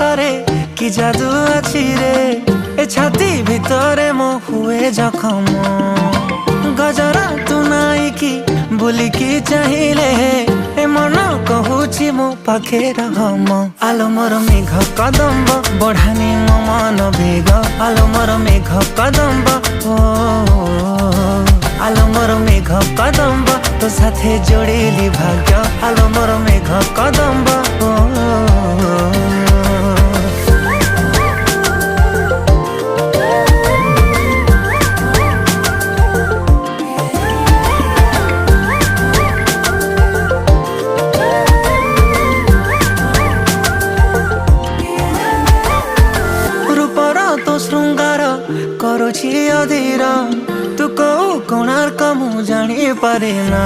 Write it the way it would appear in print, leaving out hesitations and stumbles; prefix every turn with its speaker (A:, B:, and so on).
A: हसरे कि जादू अच्छी रे ए छाती भितरे मो हुए जखम गजरा तू नाई कि बुलिकी चाहिए ए मन कहूची मो पाखे रहम आलो मोर मेघ कदम्ब बढ़ानी मो मन बेग आलो मोर मेघ कदम्ब ओ आलो मोर मेघ कदम्ब तो साथे जोड़ेली भाग्य आलो मोर मेघ कदम्ब तो श्रृंगार करुछि अधीर तू कौ कोणार्क मु जानी पारे ना